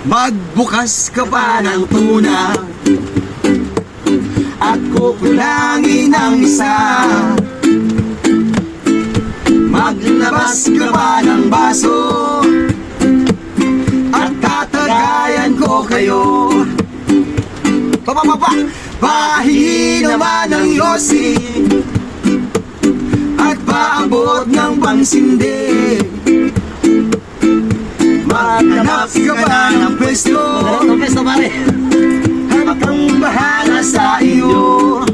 Magbukas ka pa ng tuna at kukulangin ang isa. Maglabas ka pa ng baso at tatagayan ko kayo. Pahingi naman ng yosi at paabot ng pangsindi. Maghanap ka pa ng pwesto at akong bahala sa iyo.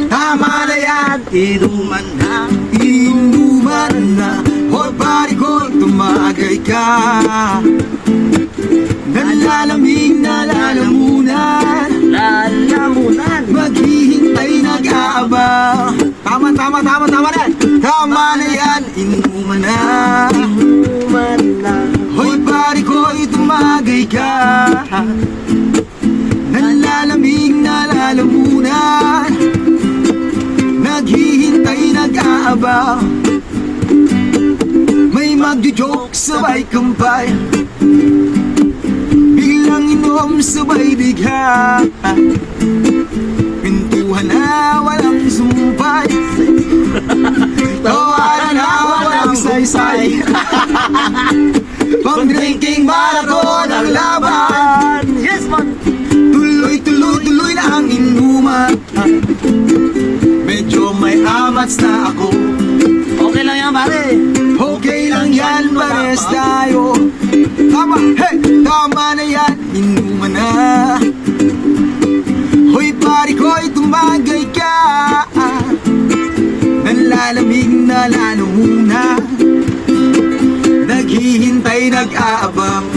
Tama na yan, inuman na, hoy pare ko, tumagay ka. Nalalamig na lalamunan, maghihintay nag-aabang. Tama na. Tama na yan, inuman na. Hoy pare ko, tumagay ka. Nalalamig na lalamunan, naghihintay nag-aabang. May magjo-joke sabay kampay, biglang inom sabay bigha. Pintuhan na walang sumpay, tawaran na walang saysay. Pang-drinking marathon ang laban. Yes, man! Tuloy na ang inuman. Medyo may amats na ako. Okay lang yan, pare. Okay lang yan, pares tayo. Tama na yan, inuman na. Hoy pare ko, tumagay ka. Nalalamig na lalo muna, naghihintay nag-aabang.